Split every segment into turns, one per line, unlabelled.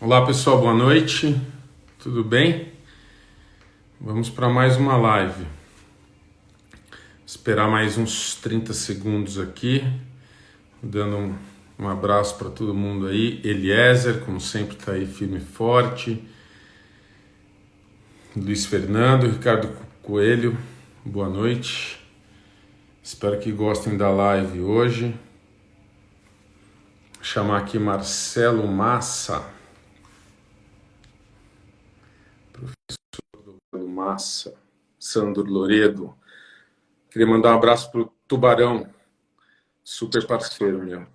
Olá pessoal, boa noite, tudo bem? Vamos para mais uma live. Esperar mais uns 30 segundos aqui, dando um abraço para todo mundo aí. Eliezer, como sempre, está aí firme e forte. Luiz Fernando, Ricardo Coelho, boa noite. Espero que gostem da live hoje. Vou chamar aqui Marcelo Massa. Massa, Sandro Loredo. Queria mandar um abraço pro Tubarão, super parceiro meu.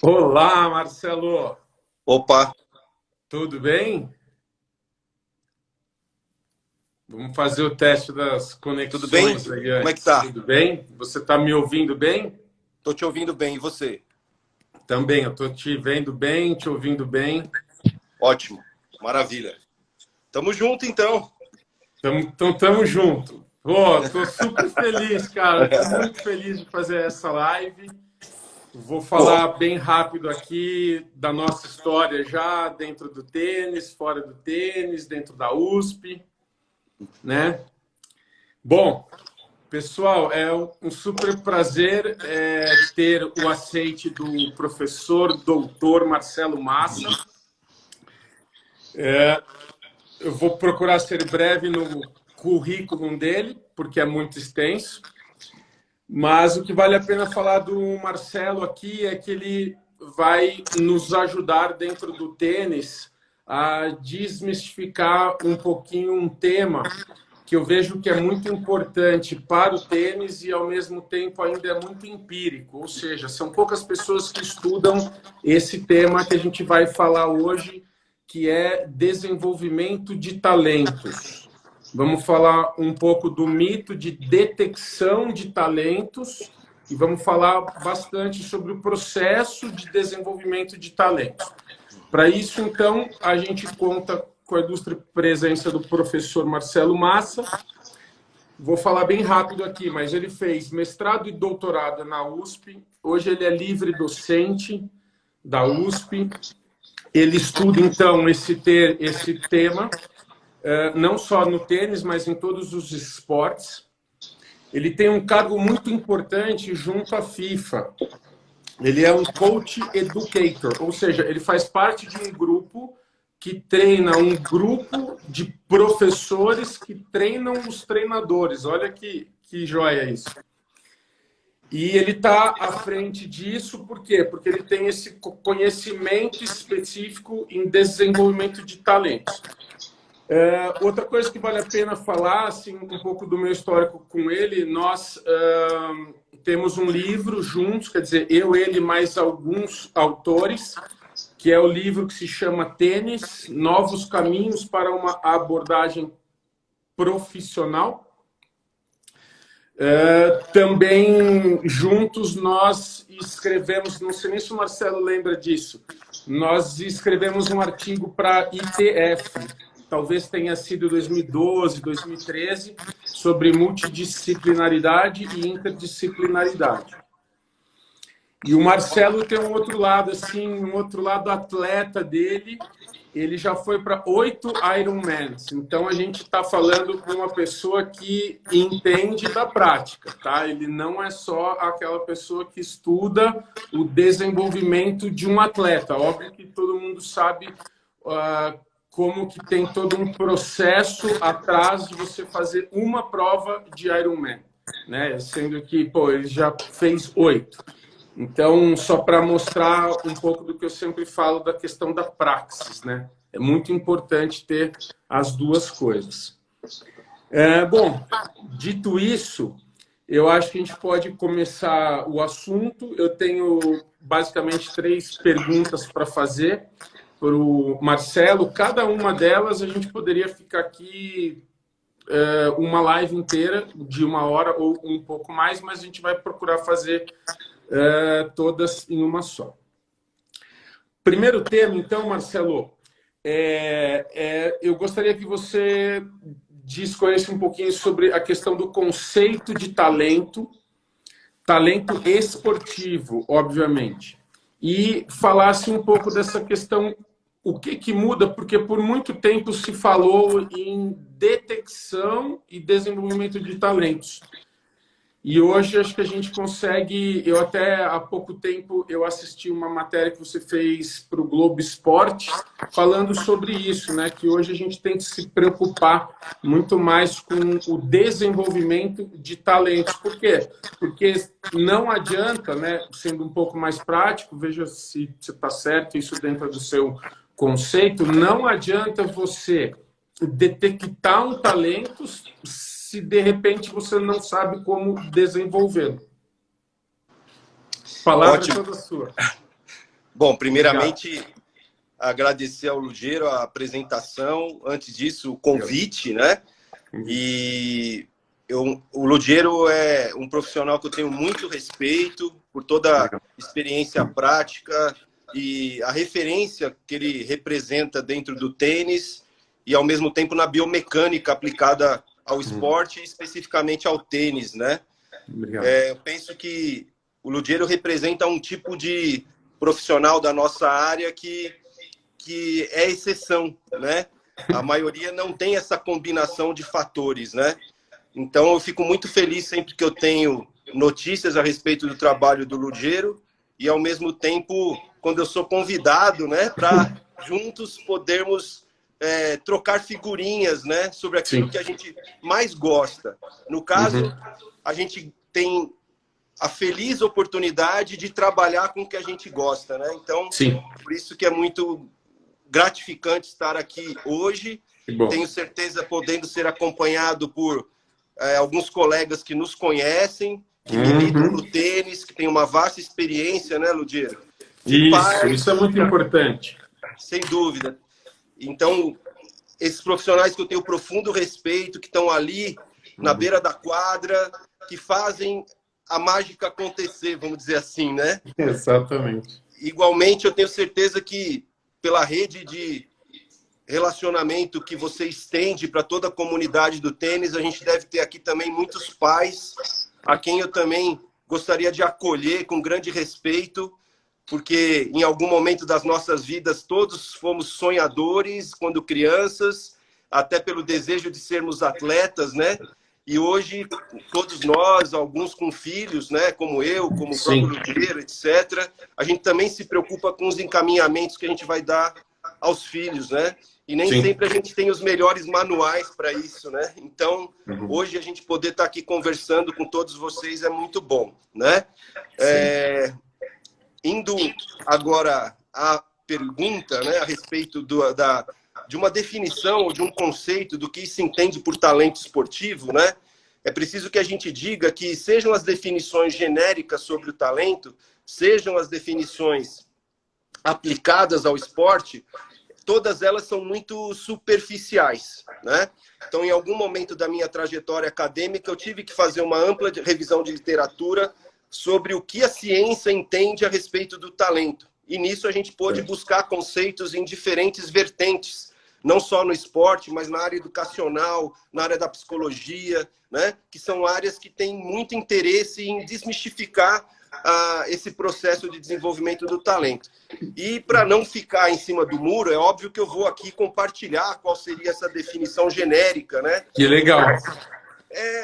Olá, Marcelo!
Opa!
Tudo bem? Vamos fazer o teste das conexões.
Tudo bem?
Aí,
como é que tá?
Tudo bem? Você tá me ouvindo bem?
Tô te ouvindo bem, e você?
Também, eu tô te vendo bem, te ouvindo bem.
Ótimo, maravilha. Tamo junto, então.
Tamo junto. Pô, tô super feliz, cara. Tô muito feliz de fazer essa live. Vou falar bem rápido aqui da nossa história já dentro do tênis, fora do tênis, dentro da USP, né? Bom, pessoal, é um super prazer ter o aceite do professor doutor Marcelo Massa. Eu vou procurar ser breve no currículo dele, porque é muito extenso. Mas o que vale a pena falar do Marcelo aqui é que ele vai nos ajudar dentro do tênis a desmistificar um pouquinho um tema que eu vejo que é muito importante para o tênis e, ao mesmo tempo, ainda é muito empírico. Ou seja, são poucas pessoas que estudam esse tema que a gente vai falar hoje, que é desenvolvimento de talentos. Vamos falar um pouco do mito de detecção de talentos e vamos falar bastante sobre o processo de desenvolvimento de talentos. Para isso, então, a gente conta com a ilustre presença do professor Marcelo Massa. Vou falar bem rápido aqui, mas ele fez mestrado e doutorado na USP. Hoje ele é livre docente da USP. Ele estuda, então, esse tema, não só no tênis, mas em todos os esportes. Ele tem um cargo muito importante junto à FIFA. Ele é um coach educator, ou seja, ele faz parte de um grupo que treina um grupo de professores que treinam os treinadores. Olha que joia isso. E ele está à frente disso, por quê? Porque ele tem esse conhecimento específico em desenvolvimento de talentos. Outra coisa que vale a pena falar, assim, um pouco do meu histórico com ele, nós temos um livro juntos, quer dizer, eu, ele, mais alguns autores, que é o livro que se chama Tênis, Novos Caminhos para uma Abordagem Profissional. Também juntos nós escrevemos, não sei nem se o Marcelo lembra disso, nós escrevemos um artigo para ITF, talvez tenha sido 2012, 2013, sobre multidisciplinaridade e interdisciplinaridade. E o Marcelo tem um outro lado, assim, um outro lado atleta dele. Ele já foi para 8 Ironmans. Então, a gente está falando com uma pessoa que entende da prática, tá? Ele não é só aquela pessoa que estuda o desenvolvimento de um atleta. Óbvio que todo mundo sabe como que tem todo um processo atrás de você fazer uma prova de Ironman. né? Sendo que, pô, ele já fez 8. Então, só para mostrar um pouco do que eu sempre falo da questão da praxis, né? É muito importante ter as duas coisas. Bom, dito isso, eu acho que a gente pode começar o assunto. Eu tenho basicamente 3 perguntas para fazer para o Marcelo. Cada uma delas a gente poderia ficar aqui uma live inteira de 1 hora ou um pouco mais, mas a gente vai procurar fazer todas em uma só. Primeiro tema, então, Marcelo, eu gostaria que você discorresse um pouquinho sobre a questão do conceito de talento, talento esportivo, obviamente, e falasse um pouco dessa questão, o que muda, porque por muito tempo se falou em detecção e desenvolvimento de talentos. E hoje acho que a gente consegue. Eu até há pouco tempo eu assisti uma matéria que você fez para o Globo Esporte falando sobre isso, né? Que hoje a gente tem que se preocupar muito mais com o desenvolvimento de talentos. Por quê? Porque não adianta, né? Sendo um pouco mais prático, veja se está certo isso dentro do seu conceito. Não adianta você detectar um talento se de repente você não sabe como desenvolvê-lo. Palavra
Ótimo.
toda sua.
Bom, primeiramente, agradecer ao Lugero a apresentação, antes disso, o convite, né? E o Lugero é um profissional que eu tenho muito respeito por toda a experiência prática e a referência que ele representa dentro do tênis e, ao mesmo tempo, na biomecânica aplicada ao esporte, especificamente ao tênis, né? Eu penso que o Lugero representa um tipo de profissional da nossa área que é exceção, né? A maioria não tem essa combinação de fatores, né? Então, eu fico muito feliz sempre que eu tenho notícias a respeito do trabalho do Lugero e, ao mesmo tempo, quando eu sou convidado, né, para juntos podermos trocar figurinhas, né, sobre aquilo que a gente mais gosta. No caso, a gente tem a feliz oportunidade de trabalhar com o que a gente gosta, né? Então, por isso que é muito gratificante estar aqui hoje. Tenho certeza podendo ser acompanhado por alguns colegas que nos conhecem, que militam no tênis, que têm uma vasta experiência, né, Lugero?
Isso é muito importante.
Sem dúvida. Então, esses profissionais que eu tenho profundo respeito, que estão ali na beira da quadra, que fazem a mágica acontecer, vamos dizer assim, né?
Exatamente.
Igualmente, eu tenho certeza que pela rede de relacionamento que você estende para toda a comunidade do tênis, a gente deve ter aqui também muitos pais, a quem eu também gostaria de acolher com grande respeito, porque em algum momento das nossas vidas todos fomos sonhadores quando crianças, até pelo desejo de sermos atletas, né? E hoje todos nós, alguns com filhos, né, como eu, como o próprio Lugero, etc., a gente também se preocupa com os encaminhamentos que a gente vai dar aos filhos, né? E nem sempre a gente tem os melhores manuais para isso, né? Então, hoje a gente poder estar aqui conversando com todos vocês é muito bom, né? Indo agora à pergunta, né, a respeito de uma definição ou de um conceito do que se entende por talento esportivo, né? É preciso que a gente diga que sejam as definições genéricas sobre o talento, sejam as definições aplicadas ao esporte, todas elas são muito superficiais, né? Então, em algum momento da minha trajetória acadêmica, eu tive que fazer uma ampla revisão de literatura sobre o que a ciência entende a respeito do talento. E nisso a gente pôde buscar conceitos em diferentes vertentes, não só no esporte, mas na área educacional, na área da psicologia, né? Que são áreas que têm muito interesse em desmistificar esse processo de desenvolvimento do talento. E para não ficar em cima do muro, é óbvio que eu vou aqui compartilhar qual seria essa definição genérica, né?
Que legal.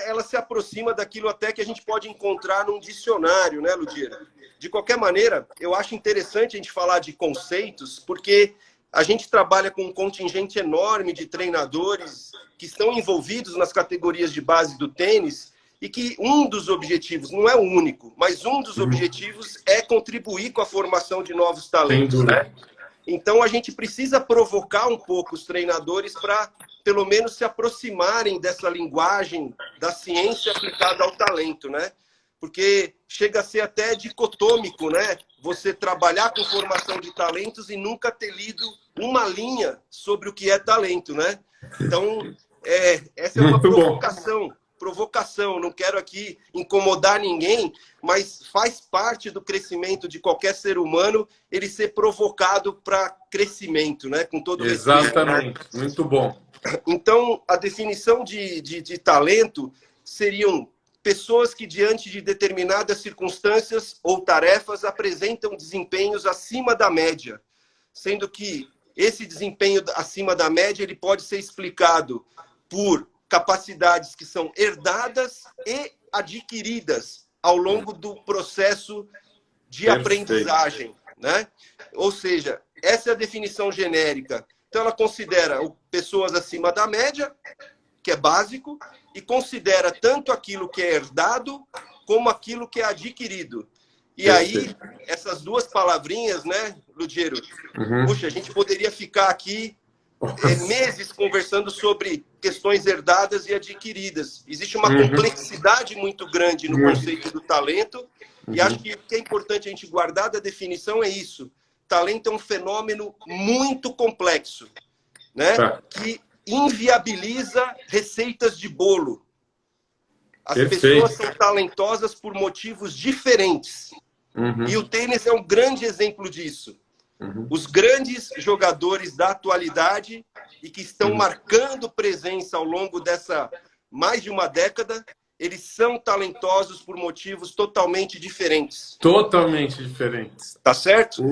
Ela se aproxima daquilo até que a gente pode encontrar num dicionário, né, Lugero? De qualquer maneira, eu acho interessante a gente falar de conceitos, porque a gente trabalha com um contingente enorme de treinadores que estão envolvidos nas categorias de base do tênis e que um dos objetivos, não é o único, mas um dos objetivos é contribuir com a formação de novos talentos, né? Então a gente precisa provocar um pouco os treinadores para, pelo menos, se aproximarem dessa linguagem da ciência aplicada ao talento, né? Porque chega a ser até dicotômico, né? Você trabalhar com formação de talentos e nunca ter lido uma linha sobre o que é talento, né? Então, essa é uma provocação. Não quero aqui incomodar ninguém, mas faz parte do crescimento de qualquer ser humano ele ser provocado para crescimento, né? Com todo respeito.
Exatamente, muito bom.
Então, a definição de talento seriam pessoas que, diante de determinadas circunstâncias ou tarefas, apresentam desempenhos acima da média, sendo que esse desempenho acima da média ele pode ser explicado por capacidades que são herdadas e adquiridas ao longo do processo de aprendizagem, né? Ou seja, essa é a definição genérica. Então, ela considera pessoas acima da média, que é básico, e considera tanto aquilo que é herdado como aquilo que é adquirido. E aí, essas duas palavrinhas, né, Lugero? Puxa, a gente poderia ficar aqui meses conversando sobre questões herdadas e adquiridas. Existe uma complexidade muito grande no conceito do talento, e acho que o que é importante a gente guardar da definição é isso. Talento é um fenômeno muito complexo, né? Que inviabiliza receitas de bolo. As pessoas são talentosas por motivos diferentes. E o tênis é um grande exemplo disso. Os grandes jogadores da atualidade e que estão marcando presença ao longo dessa mais de uma década, eles são talentosos por motivos totalmente diferentes.
Totalmente diferentes.
Tá certo?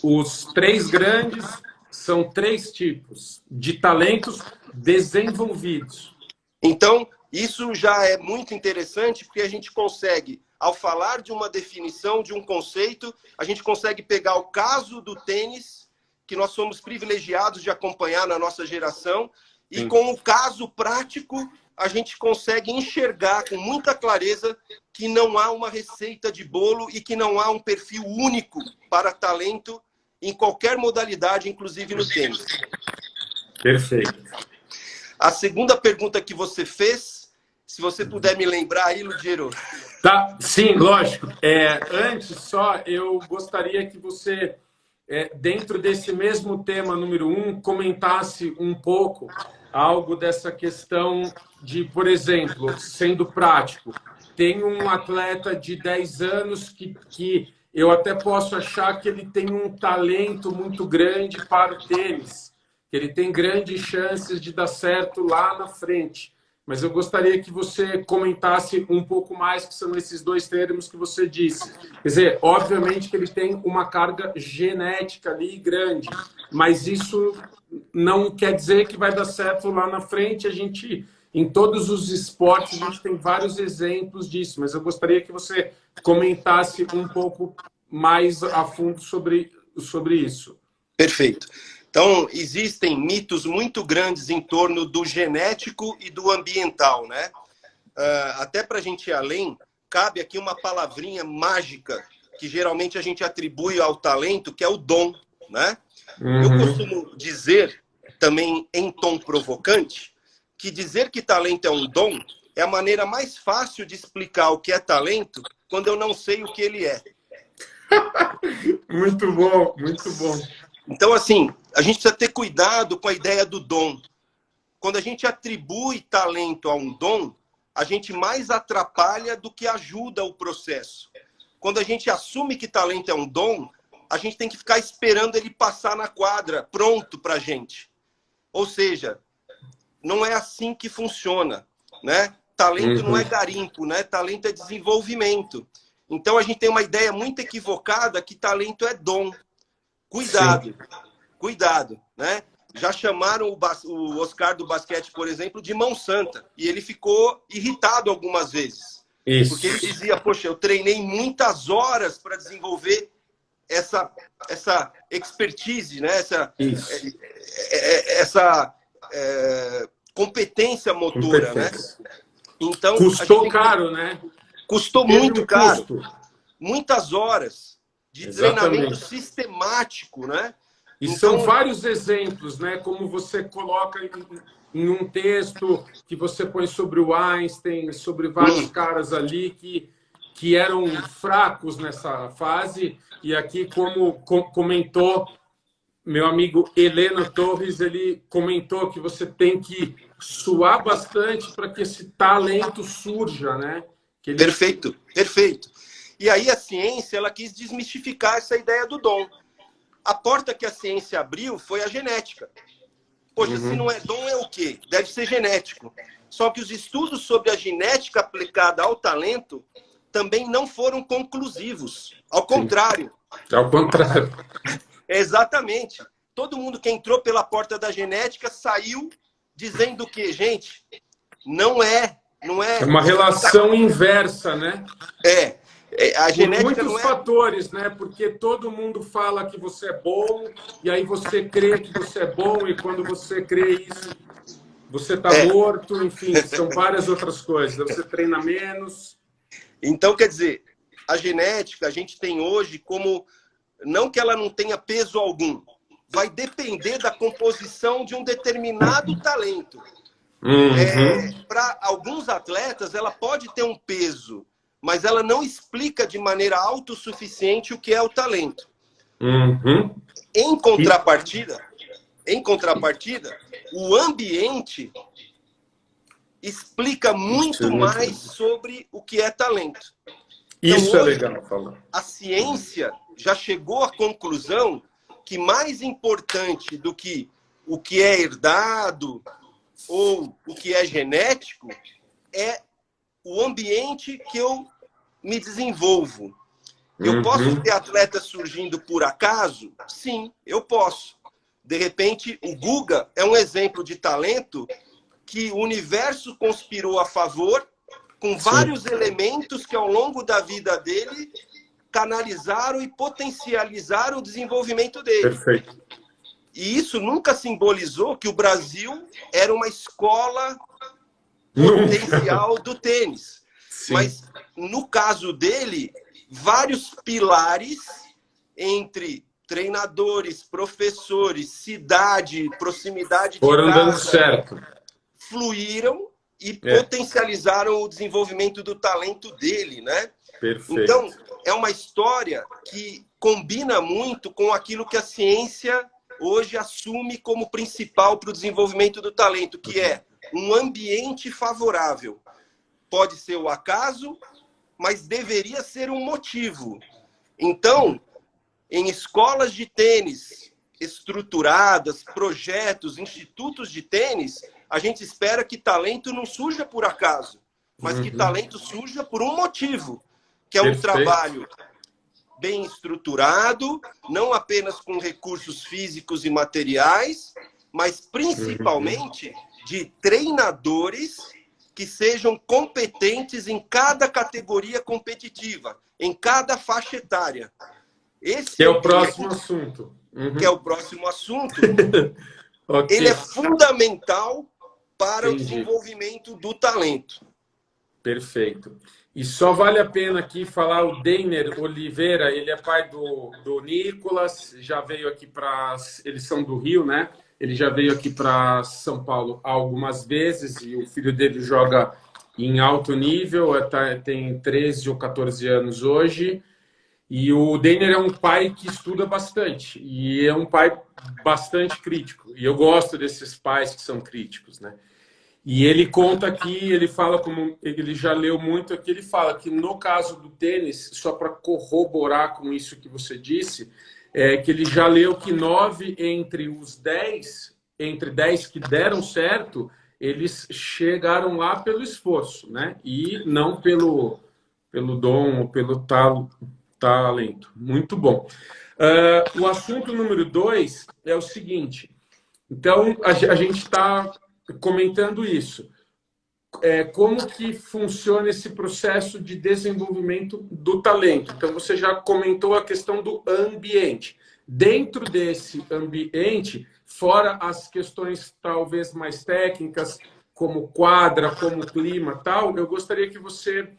Os três grandes são três tipos de talentos desenvolvidos.
Então, isso já é muito interessante, porque a gente consegue, ao falar de uma definição, de um conceito, a gente consegue pegar o caso do tênis, que nós somos privilegiados de acompanhar na nossa geração, e com o caso prático, a gente consegue enxergar com muita clareza que não há uma receita de bolo e que não há um perfil único para talento em qualquer modalidade, inclusive no tênis.
Perfeito.
A segunda pergunta que você fez, se você puder me lembrar aí, Lugero.
Tá, sim, lógico. Antes, só, eu gostaria que você, dentro desse mesmo tema número 1, comentasse um pouco algo dessa questão de, por exemplo, sendo prático, tem um atleta de 10 anos que eu até posso achar que ele tem um talento muito grande para o tênis, que ele tem grandes chances de dar certo lá na frente. Mas eu gostaria que você comentasse um pouco mais, que são esses dois termos que você disse. Quer dizer, obviamente que ele tem uma carga genética ali grande, mas isso não quer dizer que vai dar certo lá na frente. A gente, em todos os esportes, a gente tem vários exemplos disso, mas eu gostaria que você comentasse um pouco mais a fundo sobre isso.
Perfeito. Então, existem mitos muito grandes em torno do genético e do ambiental, né? Até para a gente ir além, cabe aqui uma palavrinha mágica que geralmente a gente atribui ao talento, que é o dom, né? Eu costumo dizer, também em tom provocante, que dizer que talento é um dom é a maneira mais fácil de explicar o que é talento quando eu não sei o que ele é.
Muito bom, muito bom.
Então, assim, a gente precisa ter cuidado com a ideia do dom. Quando a gente atribui talento a um dom, a gente mais atrapalha do que ajuda o processo. Quando a gente assume que talento é um dom, a gente tem que ficar esperando ele passar na quadra, pronto para a gente. Ou seja, não é assim que funciona, né? Talento não é garimpo, né? Talento é desenvolvimento. Então, a gente tem uma ideia muito equivocada que talento é dom. Cuidado, cuidado, né? Já chamaram o Oscar do basquete, por exemplo, de mão santa. E ele ficou irritado algumas vezes.
Isso.
Porque ele dizia, poxa, eu treinei muitas horas para desenvolver essa expertise, né? essa competência motora, né? Então,
custou caro, né?
Custou muito caro.
Custo.
Muitas horas de treinamento sistemático, né?
E então, são vários exemplos, né? Como você coloca em um texto que você põe sobre o Einstein, sobre vários caras ali que eram fracos nessa fase. E aqui, como comentou meu amigo Heleno Torres, ele comentou que você tem que suar bastante para que esse talento surja, né?
Perfeito, perfeito. E aí a ciência, ela quis desmistificar essa ideia do dom. A porta que a ciência abriu foi a genética. Poxa, se não é dom, é o quê? Deve ser genético. Só que os estudos sobre a genética aplicada ao talento também não foram conclusivos. Ao contrário.
Ao contrário.
Exatamente. Todo mundo que entrou pela porta da genética saiu dizendo que, gente, não é.
É uma relação inversa, né?
A genética
por muitos fatores, né? Porque todo mundo fala que você é bom, e aí você crê que você é bom, e quando você crê isso, você está morto, enfim, são várias outras coisas. Você treina menos.
Então, quer dizer, a genética a gente tem hoje como, não que ela não tenha peso algum, vai depender da composição de um determinado talento. Para alguns atletas, ela pode ter um peso, mas ela não explica de maneira autossuficiente o que é o talento. Em contrapartida, o ambiente explica muito mais sobre o que é talento. Então,
isso hoje, é legal falar.
A ciência já chegou à conclusão que mais importante do que o que é herdado ou o que é genético é o ambiente que eu me desenvolvo. Eu posso ter atletas surgindo por acaso? Sim, eu posso. De repente, o Guga é um exemplo de talento que o universo conspirou a favor, com vários elementos que ao longo da vida dele canalizaram e potencializaram o desenvolvimento dele.
Perfeito.
E isso nunca simbolizou que o Brasil era uma escola potencial do tênis. Sim. Mas, no caso dele, vários pilares entre treinadores, professores, cidade, proximidade
foram de casa, dando certo.
Fluíram e potencializaram o desenvolvimento do talento dele, né?
Perfeito.
Então, é uma história que combina muito com aquilo que a ciência hoje assume como principal para o desenvolvimento do talento, que é um ambiente favorável. Pode ser o acaso, mas deveria ser um motivo. Então, em escolas de tênis estruturadas, projetos, institutos de tênis, a gente espera que talento não surja por acaso, mas que talento surja por um motivo, que é um trabalho bem estruturado, não apenas com recursos físicos e materiais, mas principalmente de treinadores que sejam competentes em cada categoria competitiva, em cada faixa etária.
Esse é o próximo assunto.
Que é o próximo assunto. Ele é fundamental para o desenvolvimento do talento.
Perfeito. E só vale a pena aqui falar o Deiner Oliveira, ele é pai do Nicolas, já veio aqui para... Eles são do Rio, né? Ele já veio aqui para São Paulo algumas vezes e o filho dele joga em alto nível, tem 13 ou 14 anos hoje. E o Deiner é um pai que estuda bastante e é um pai bastante crítico. E eu gosto desses pais que são críticos, né? E ele conta aqui, ele fala como ele já leu muito aqui, ele fala que no caso do tênis, só para corroborar com isso que você disse, que ele já leu que 9 entre 10 que deram certo, eles chegaram lá pelo esforço, né? E não pelo dom ou pelo talento. Muito bom. O assunto número 2 é o seguinte. Então, a gente está comentando isso. Como que funciona esse processo de desenvolvimento do talento? Então, você já comentou a questão do ambiente. Dentro desse ambiente, fora as questões talvez mais técnicas, como quadra, como clima, tal, eu gostaria que você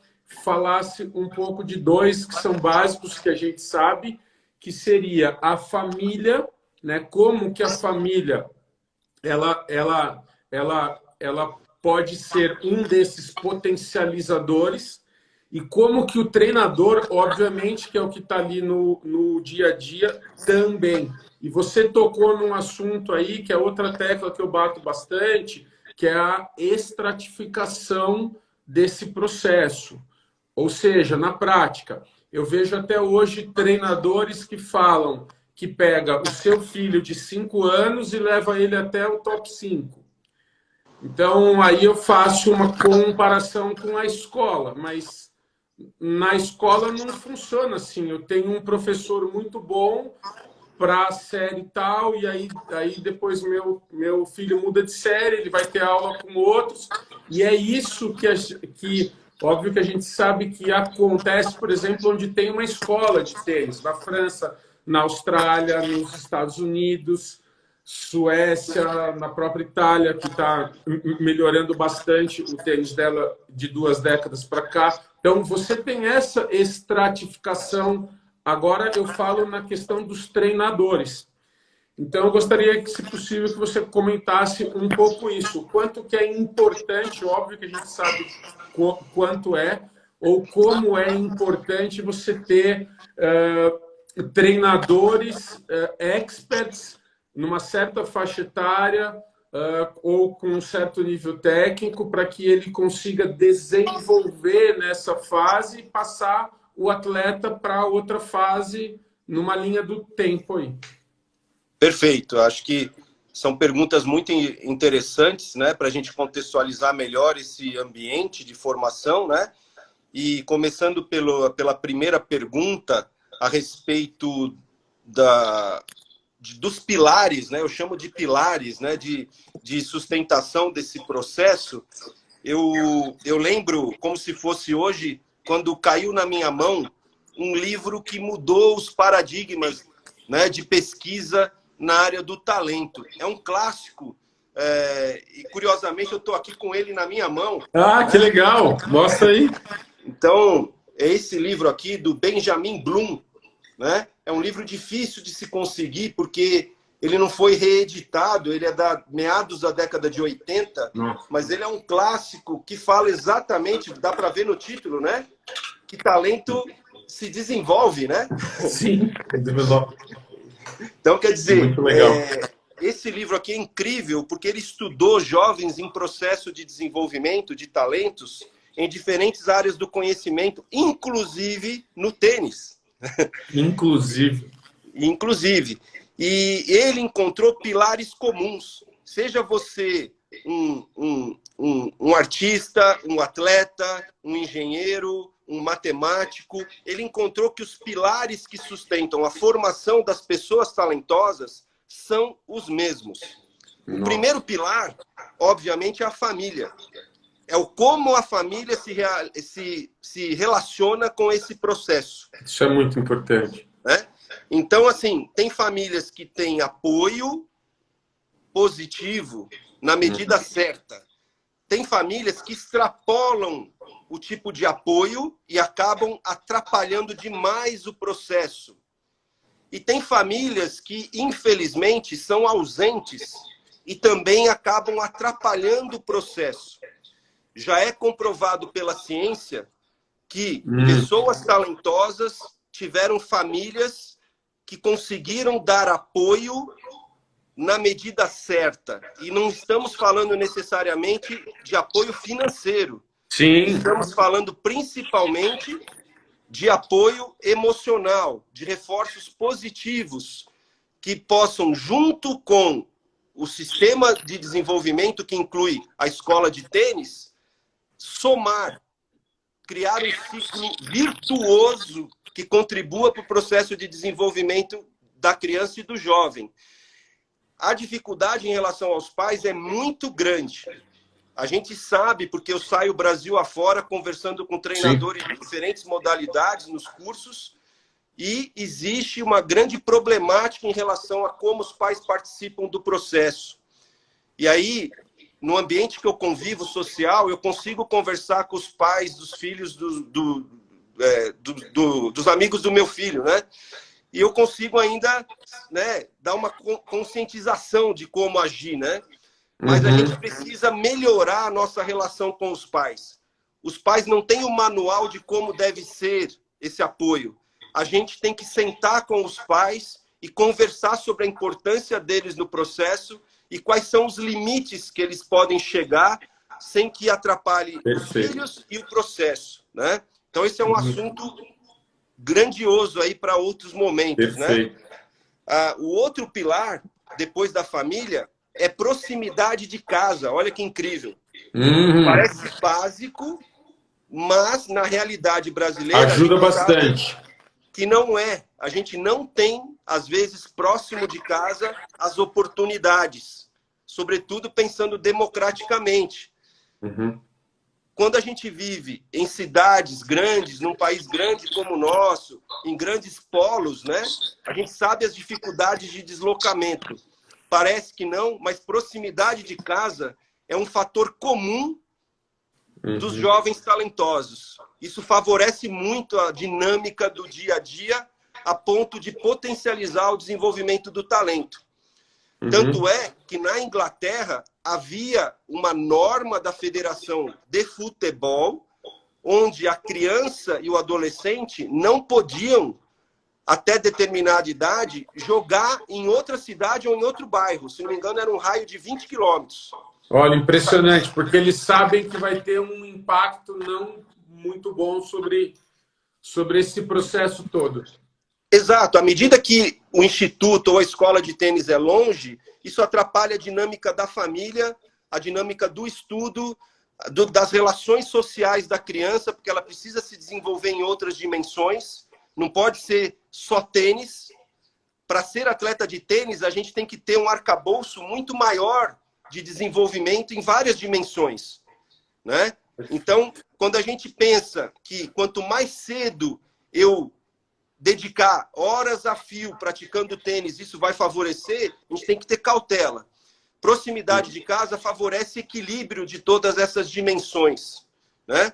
falasse um pouco de dois que são básicos que a gente sabe, que seria a família, né? Como que a família ela pode ser um desses potencializadores e como que o treinador, obviamente, que é o que está ali no dia a dia, também. E você tocou num assunto aí, que é outra tecla que eu bato bastante, que é a estratificação desse processo. Ou seja, na prática, eu vejo até hoje treinadores que falam que pega o seu filho de 5 anos e leva ele até o top 5. Então, aí eu faço uma comparação com a escola, mas na escola não funciona assim. Eu tenho um professor muito bom para a série tal, e aí depois meu filho muda de série, ele vai ter aula com outros, e é isso que óbvio que a gente sabe que acontece, por exemplo, onde tem uma escola de tênis, na França, na Austrália, nos Estados Unidos, Suécia, na própria Itália, que está melhorando bastante o tênis dela de 2 décadas para cá. Então, você tem essa estratificação. Agora eu falo na questão dos treinadores. Então, eu gostaria que, se possível, que você comentasse um pouco isso. O quanto que é importante, óbvio que a gente sabe quanto é, ou como é importante você ter treinadores, experts, numa certa faixa etária, ou com um certo nível técnico, para que ele consiga desenvolver nessa fase e passar o atleta para outra fase numa linha do tempo aí.
Perfeito. Acho que são perguntas muito interessantes, né, para a gente contextualizar melhor esse ambiente de formação, né? E começando pela primeira pergunta a respeito dos pilares, né? Eu chamo de pilares, né, de sustentação desse processo. Eu lembro como se fosse hoje, quando caiu na minha mão um livro que mudou os paradigmas, né, de pesquisa na área do talento. É um clássico, e curiosamente eu estou aqui com ele na minha mão.
Ah, né? Que legal! Mostra aí.
Então, é esse livro aqui do Benjamin Bloom, né? É um livro difícil de se conseguir porque ele não foi reeditado, ele é da meados da década de 80, mas ele é um clássico que fala exatamente, dá para ver no título, né? Que talento se desenvolve, né?
Sim, desenvolve.
Então, quer dizer,
muito legal.
Esse livro aqui é incrível porque ele estudou jovens em processo de desenvolvimento de talentos em diferentes áreas do conhecimento, inclusive no tênis.
Inclusive.
E ele encontrou pilares comuns. Seja você um artista, um atleta, um engenheiro, um matemático, ele encontrou que os pilares que sustentam a formação das pessoas talentosas são os mesmos. O primeiro pilar, obviamente, é a família. É o como a família se relaciona com esse processo.
Isso é muito importante.
Né? Então, assim, tem famílias que têm apoio positivo na medida certa. Tem famílias que extrapolam o tipo de apoio e acabam atrapalhando demais o processo. E tem famílias que, infelizmente, são ausentes e também acabam atrapalhando o processo. Já é comprovado pela ciência que pessoas talentosas tiveram famílias que conseguiram dar apoio na medida certa. E não estamos falando necessariamente de apoio financeiro.
Sim.
Estamos falando principalmente de apoio emocional, de reforços positivos que possam, junto com o sistema de desenvolvimento que inclui a escola de tênis, somar, criar um ciclo virtuoso que contribua para o processo de desenvolvimento da criança e do jovem. A dificuldade em relação aos pais é muito grande. A gente sabe, porque eu saio Brasil afora conversando com treinadores de diferentes modalidades nos cursos, e existe uma grande problemática em relação a como os pais participam do processo. E aí, no ambiente que eu convivo social, eu consigo conversar com os pais dos filhos dos amigos do meu filho, né? E eu consigo ainda, né, dar uma conscientização de como agir, né? Mas a gente precisa melhorar a nossa relação com os pais. Os pais não têm um manual de como deve ser esse apoio. A gente tem que sentar com os pais e conversar sobre a importância deles no processo e quais são os limites que eles podem chegar sem que atrapalhe os filhos e o processo, né? Então, esse é um assunto grandioso aí para outros momentos, né? O outro pilar, depois da família, é proximidade de casa. Olha que incrível. Parece básico, mas na realidade brasileira
ajuda bastante.
Que não é. A gente não tem, às vezes, próximo de casa, as oportunidades. Sobretudo pensando democraticamente. Quando a gente vive em cidades grandes, num país grande como o nosso, em grandes polos, né? A gente sabe as dificuldades de deslocamento. Parece que não, mas proximidade de casa é um fator comum dos jovens talentosos. Isso favorece muito a dinâmica do dia a dia, a ponto de potencializar o desenvolvimento do talento. Tanto é que na Inglaterra havia uma norma da Federação de Futebol, onde a criança e o adolescente não podiam, até determinada idade, jogar em outra cidade ou em outro bairro. Se não me engano, era um raio de 20 quilômetros.
Olha, impressionante, porque eles sabem que vai ter um impacto não muito bom sobre esse processo todo.
Exato. À medida que o instituto ou a escola de tênis é longe, isso atrapalha a dinâmica da família, a dinâmica do estudo, das relações sociais da criança, porque ela precisa se desenvolver em outras dimensões. Não pode ser só tênis. Para ser atleta de tênis, a gente tem que ter um arcabouço muito maior de desenvolvimento em várias dimensões, né? Então, quando a gente pensa que quanto mais cedo eu dedicar horas a fio praticando tênis, isso vai favorecer, a gente tem que ter cautela. Proximidade de casa favorece equilíbrio de todas essas dimensões, né?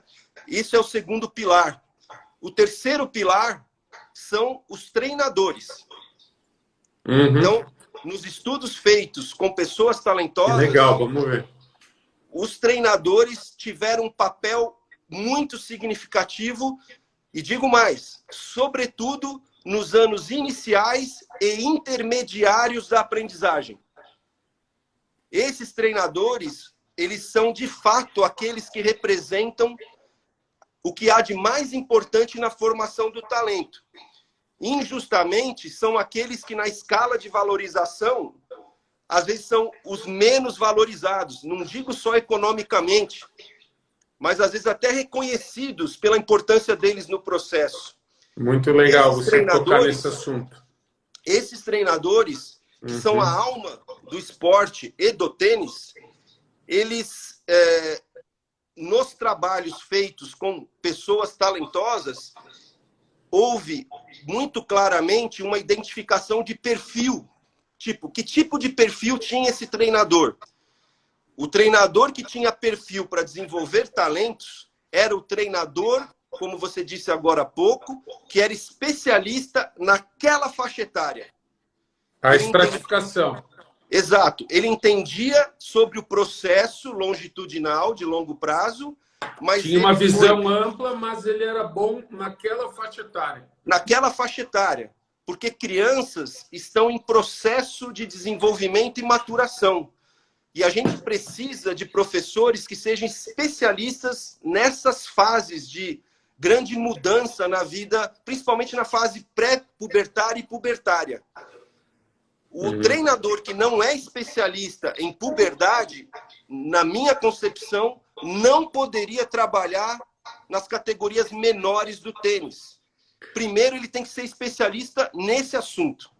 Isso é o segundo pilar. O terceiro pilar são os treinadores. Então, nos estudos feitos com pessoas talentosas,
legal, vamos ver.
Os treinadores tiveram um papel muito significativo e digo mais, sobretudo nos anos iniciais e intermediários da aprendizagem. Esses treinadores, eles são de fato aqueles que representam o que há de mais importante na formação do talento. Injustamente, são aqueles que na escala de valorização, às vezes são os menos valorizados. Não digo só economicamente, mas às vezes até reconhecidos pela importância deles no processo.
Muito legal você tocar nesse assunto.
Esses treinadores, que são a alma do esporte e do tênis, eles, nos trabalhos feitos com pessoas talentosas, houve muito claramente uma identificação de perfil. Que tipo de perfil tinha esse treinador? O treinador que tinha perfil para desenvolver talentos era o treinador, como você disse agora há pouco, que era especialista naquela faixa etária.
A estratificação.
Exato. Ele entendia sobre o processo longitudinal, de longo prazo, mas
tinha uma visão ampla, mas ele era bom naquela faixa etária.
Naquela faixa etária. Porque crianças estão em processo de desenvolvimento e maturação. E a gente precisa de professores que sejam especialistas nessas fases de grande mudança na vida, principalmente na fase pré-pubertária e pubertária. O treinador que não é especialista em puberdade, na minha concepção, não poderia trabalhar nas categorias menores do tênis. Primeiro, ele tem que ser especialista nesse assunto.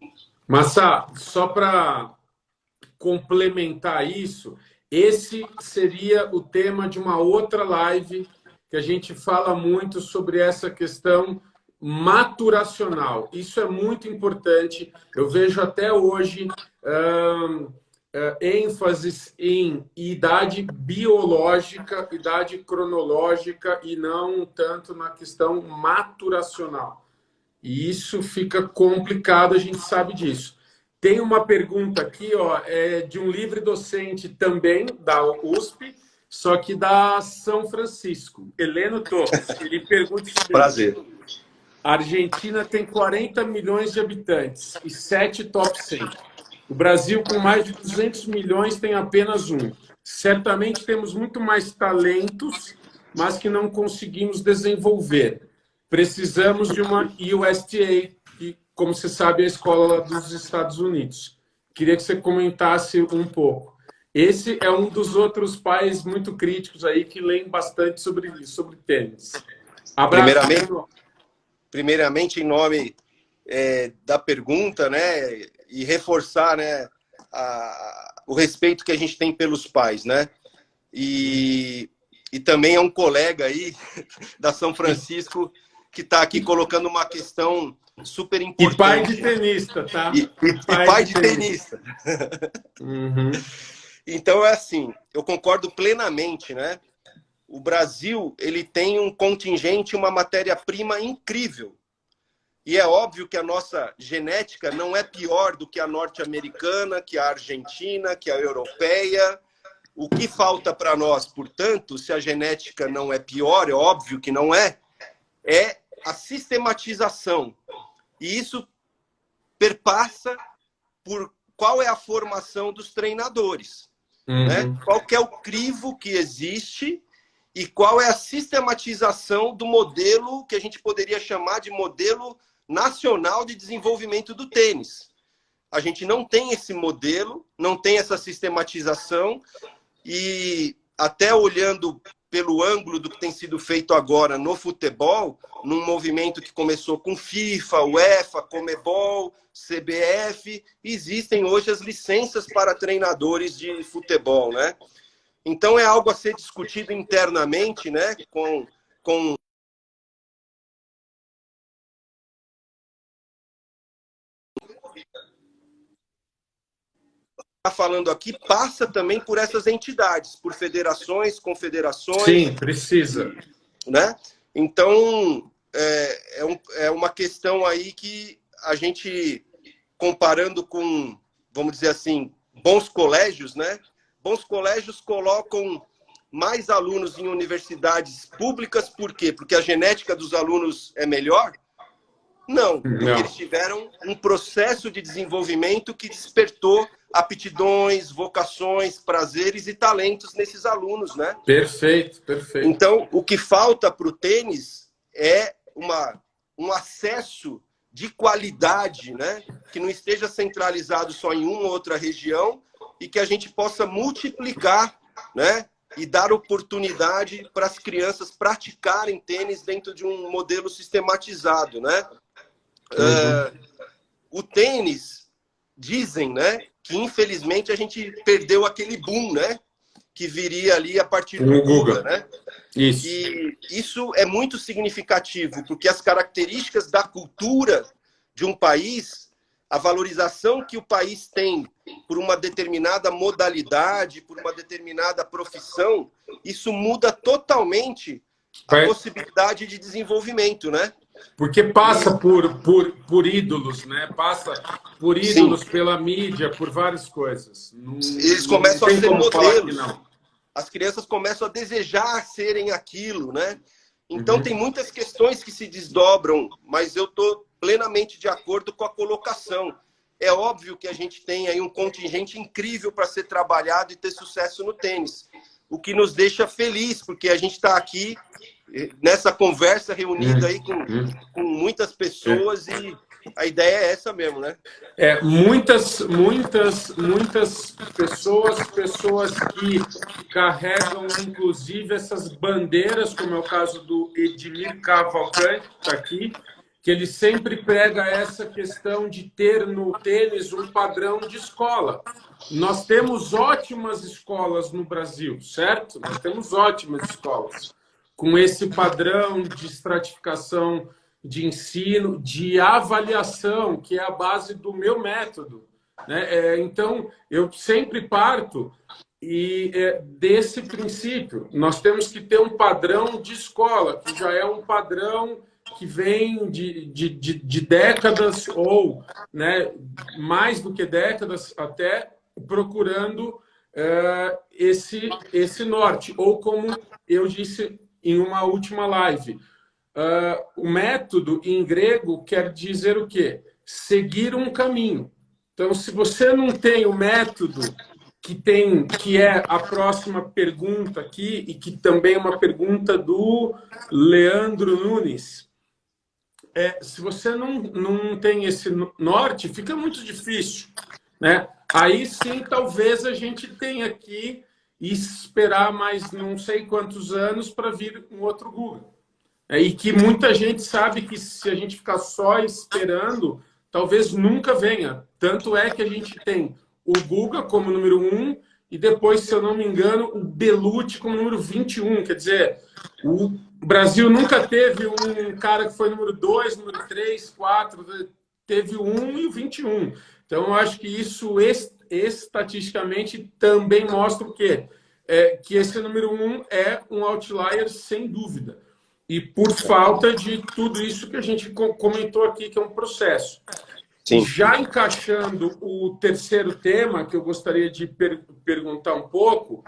Massa, só para complementar isso, esse seria o tema de uma outra live que a gente fala muito sobre essa questão maturacional. Isso é muito importante. Eu vejo até hoje ênfases em idade biológica, idade cronológica e não tanto na questão maturacional. E isso fica complicado, a gente sabe disso. Tem uma pergunta aqui, ó, de um livre docente também da USP, só que da São Francisco, Heleno Torres. Ele pergunta o seguinte:
Prazer.
a Argentina tem 40 milhões de habitantes e 7 top 100. O Brasil, com mais de 200 milhões, tem apenas um. Certamente temos muito mais talentos, mas que não conseguimos desenvolver. Precisamos de uma USDA, que, como você sabe, é a escola dos Estados Unidos. Queria que você comentasse um pouco. Esse é um dos outros pais muito críticos aí que leem bastante sobre isso, sobre tênis. Abraço.
Primeiramente, em nome da pergunta, né, e reforçar, né, o respeito que a gente tem pelos pais, né, e também é um colega aí da São Francisco que está aqui colocando uma questão super importante.
E pai de tenista, tá?
E pai de tenista.
Uhum.
Então, é assim, eu concordo plenamente, né? O Brasil, ele tem um contingente, uma matéria-prima incrível. E é óbvio que a nossa genética não é pior do que a norte-americana, que a argentina, que a europeia. O que falta para nós, portanto, se a genética não é pior, é óbvio que não é a sistematização. E isso perpassa por qual é a formação dos treinadores. Né? Qual que é o crivo que existe e qual é a sistematização do modelo que a gente poderia chamar de modelo nacional de desenvolvimento do tênis. A gente não tem esse modelo, não tem essa sistematização e até olhando pelo ângulo do que tem sido feito agora no futebol, num movimento que começou com FIFA, UEFA, Comebol, CBF, existem hoje as licenças para treinadores de futebol, né? Então é algo a ser discutido internamente, né? Com falando aqui passa também por essas entidades, por federações, confederações.
Sim, precisa.
Né? Então, é uma questão aí que a gente, comparando com, vamos dizer assim, bons colégios, né? Bons colégios colocam mais alunos em universidades públicas, por quê? Porque a genética dos alunos é melhor? Não, porque eles tiveram um processo de desenvolvimento que despertou aptidões, vocações, prazeres e talentos nesses alunos, né?
Perfeito, perfeito.
Então, o que falta para o tênis é um acesso de qualidade, né? Que não esteja centralizado só em uma ou outra região e que a gente possa multiplicar, né? E dar oportunidade para as crianças praticarem tênis dentro de um modelo sistematizado, né? O tênis, dizem, né, que infelizmente a gente perdeu aquele boom, né, que viria ali a partir do Guga, né?
Isso.
E isso é muito significativo, porque as características da cultura de um país, a valorização que o país tem por uma determinada modalidade, por uma determinada profissão, isso muda totalmente a possibilidade de desenvolvimento, né?
Porque passa por ídolos, né? Passa por ídolos, sim, pela mídia, por várias coisas.
Eles começam a ser modelos. As crianças começam a desejar serem aquilo, né? Então, tem muitas questões que se desdobram, mas eu estou plenamente de acordo com a colocação. É óbvio que a gente tem aí um contingente incrível para ser trabalhado e ter sucesso no tênis. O que nos deixa feliz, porque a gente está aqui nessa conversa reunida aí com muitas pessoas e a ideia é essa mesmo, né?
Muitas pessoas que carregam, inclusive, essas bandeiras, como é o caso do Edmir Cavalcante, que está aqui, que ele sempre prega essa questão de ter no tênis um padrão de escola. Nós temos ótimas escolas no Brasil, certo? Nós temos ótimas escolas com esse padrão de estratificação de ensino, de avaliação, que é a base do meu método. né? Então, eu sempre parto desse princípio. Nós temos que ter um padrão de escola, que já é um padrão que vem de décadas ou, né, mais do que décadas, até procurando esse norte. Ou como eu disse em uma última live, o método em grego quer dizer o quê? Seguir um caminho. Então, se você não tem o método que é a próxima pergunta aqui, e que também é uma pergunta do Leandro Nunes, se você não tem esse norte, fica muito difícil, né? Aí sim, talvez a gente tenha que esperar mais não sei quantos anos para vir um outro Google. E que muita gente sabe que se a gente ficar só esperando, talvez nunca venha. Tanto é que a gente tem o Guga como número 1 e depois, se eu não me engano, o Belucci como número 21. Quer dizer, o Brasil nunca teve um cara que foi número 2, número 3, 4, teve o 1 e o 21. Então, eu acho que isso estatisticamente também mostra o quê? Que esse número 1 é um outlier sem dúvida. E por falta de tudo isso que a gente comentou aqui, que é um processo. Sim. Já encaixando o terceiro tema, que eu gostaria de perguntar um pouco,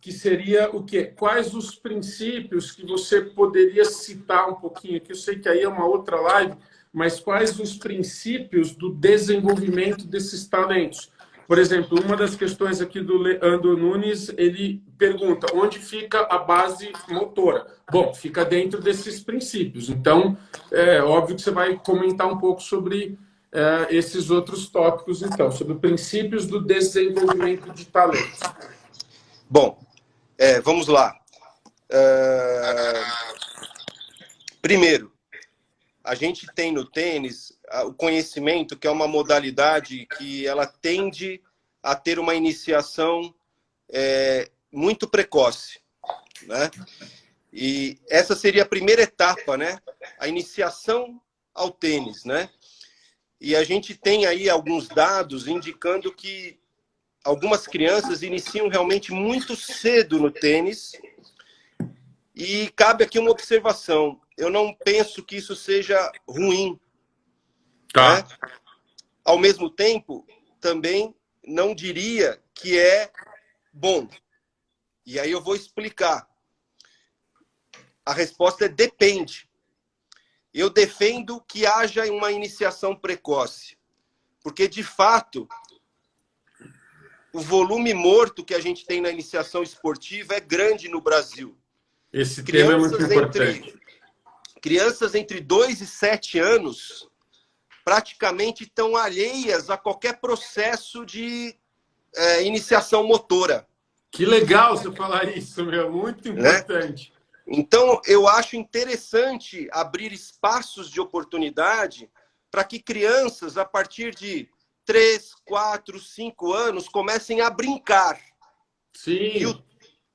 que seria o quê? Quais os princípios que você poderia citar um pouquinho aqui? Eu sei que aí é uma outra live, mas quais os princípios do desenvolvimento desses talentos? Por exemplo, uma das questões aqui do Leandro Nunes, ele pergunta onde fica a base motora. Bom, fica dentro desses princípios. Então, é óbvio que você vai comentar um pouco sobre esses outros tópicos, então, sobre princípios do desenvolvimento de talentos.
Bom, vamos lá. Primeiro, a gente tem no tênis o conhecimento, que é uma modalidade que ela tende a ter uma iniciação muito precoce, né? E essa seria a primeira etapa, né? A iniciação ao tênis, né? E a gente tem aí alguns dados indicando que algumas crianças iniciam realmente muito cedo no tênis. E cabe aqui uma observação. Eu não penso que isso seja ruim. Tá. Né? Ao mesmo tempo, também não diria que é bom. E aí eu vou explicar. A resposta é depende. Eu defendo que haja uma iniciação precoce. Porque, de fato, o volume morto que a gente tem na iniciação esportiva é grande no Brasil.
Esse tema é muito importante.
Crianças entre 2 e 7 anos praticamente estão alheias a qualquer processo de iniciação motora.
Que legal você falar isso, meu. Muito importante.
Né? Então, eu acho interessante abrir espaços de oportunidade para que crianças, a partir de 3, 4, 5 anos, comecem a brincar.
Sim.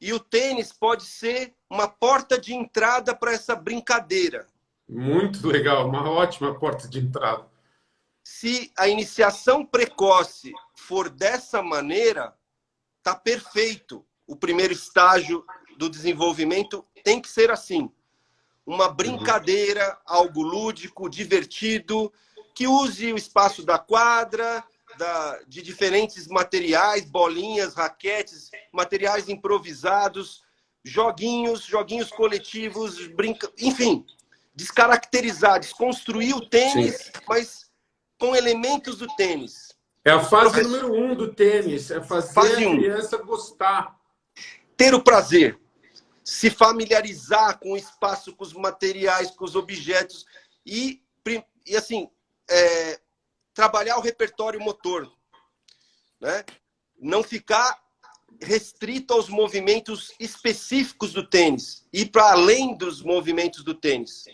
E o tênis pode ser uma porta de entrada para essa brincadeira.
Muito legal, uma ótima porta de entrada.
Se a iniciação precoce for dessa maneira, tá perfeito. O primeiro estágio do desenvolvimento tem que ser assim. Uma brincadeira, algo lúdico, divertido, que use o espaço da quadra, de diferentes materiais, bolinhas, raquetes, materiais improvisados, joguinhos coletivos, enfim, descaracterizar, desconstruir o tênis, sim, mas com elementos do tênis.
É a fase número 1 do tênis, é fazer a criança gostar.
Ter o prazer, se familiarizar com o espaço, com os materiais, com os objetos e assim, trabalhar o repertório motor, né? Não ficar restrito aos movimentos específicos do tênis, ir para além dos movimentos do tênis.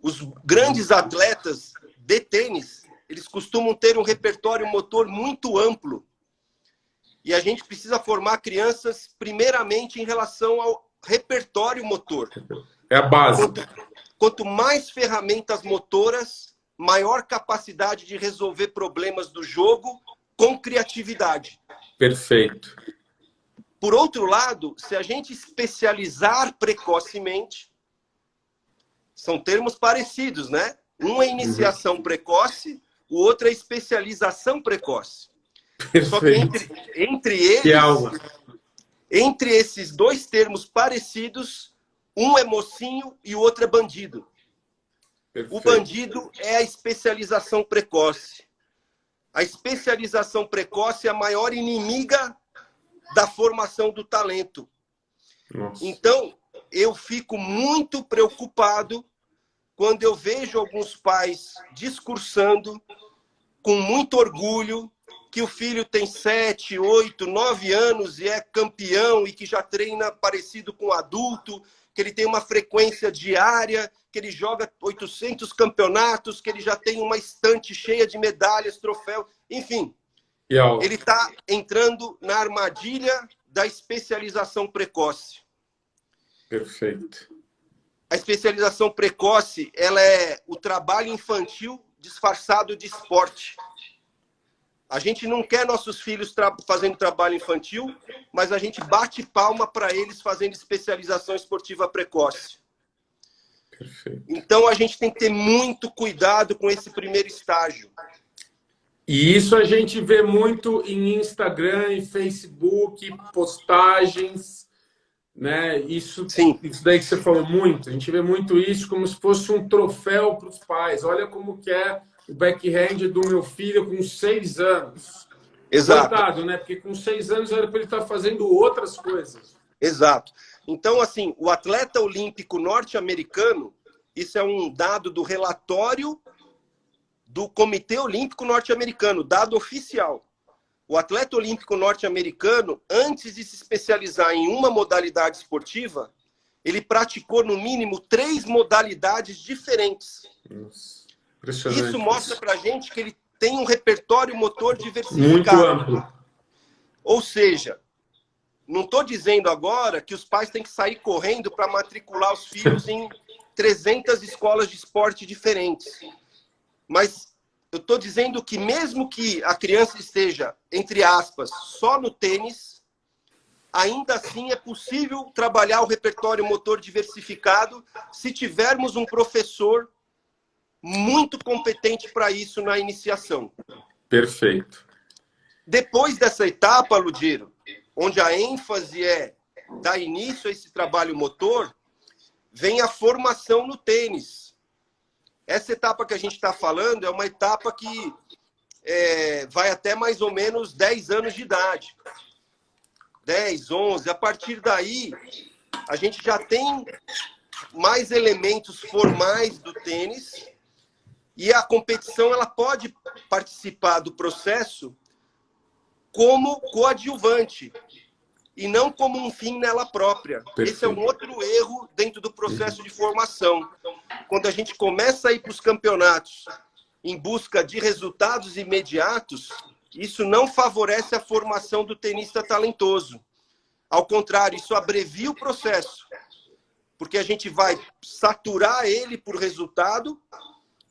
Os grandes atletas de tênis, eles costumam ter um repertório motor muito amplo. E a gente precisa formar crianças, primeiramente, em relação ao repertório motor.
É a base.
Quanto mais ferramentas motoras, maior capacidade de resolver problemas do jogo com criatividade.
Perfeito.
Por outro lado, se a gente especializar precocemente, são termos parecidos, né? Um é iniciação precoce, o outro é especialização precoce.
Perfeito.
Só que entre esses dois termos parecidos, um é mocinho e o outro é bandido. Perfeito. O bandido é a especialização precoce. A especialização precoce é a maior inimiga da formação do talento.
Nossa.
Então, eu fico muito preocupado quando eu vejo alguns pais discursando com muito orgulho que o filho tem 7, 8, 9 anos e é campeão e que já treina parecido com adulto, que ele tem uma frequência diária, que ele joga 800 campeonatos, que ele já tem uma estante cheia de medalhas, troféus, enfim. Ele está entrando na armadilha da especialização precoce.
Perfeito.
A especialização precoce, ela é o trabalho infantil disfarçado de esporte. A gente não quer nossos filhos fazendo trabalho infantil, mas a gente bate palma para eles fazendo especialização esportiva precoce.
Perfeito.
Então, a gente tem que ter muito cuidado com esse primeiro estágio.
E isso a gente vê muito em Instagram, em Facebook, postagens, né? Isso daí que você falou muito. A gente vê muito isso como se fosse um troféu para os pais. Olha como que é o backhand do meu filho com 6 anos.
Exato.
Coitado, né? Porque com 6 anos era para ele estar fazendo outras coisas.
Exato. Então, assim, o atleta olímpico norte-americano, isso é um dado do relatório do Comitê Olímpico Norte-Americano, dado oficial. O atleta olímpico norte-americano, antes de se especializar em uma modalidade esportiva, ele praticou no mínimo 3 modalidades diferentes.
Nossa, impressionante.
Isso mostra pra gente que ele tem um repertório motor diversificado.
Muito amplo.
Ou seja, não estou dizendo agora que os pais têm que sair correndo para matricular os filhos em 300 escolas de esporte diferentes. Mas eu estou dizendo que mesmo que a criança esteja, entre aspas, só no tênis, ainda assim é possível trabalhar o repertório motor diversificado se tivermos um professor muito competente para isso na iniciação.
Perfeito.
Depois dessa etapa, Ludiro, onde a ênfase é dar início a esse trabalho motor, vem a formação no tênis. Essa etapa que a gente está falando é uma etapa que vai até mais ou menos 10 anos de idade. 10, 11. A partir daí, a gente já tem mais elementos formais do tênis e a competição ela pode participar do processo como coadjuvante e não como um fim nela própria.
Perfeito.
Esse é um outro erro dentro do processo de formação. Quando a gente começa a ir para os campeonatos em busca de resultados imediatos, isso não favorece a formação do tenista talentoso. Ao contrário, isso abrevia o processo, porque a gente vai saturar ele por resultado,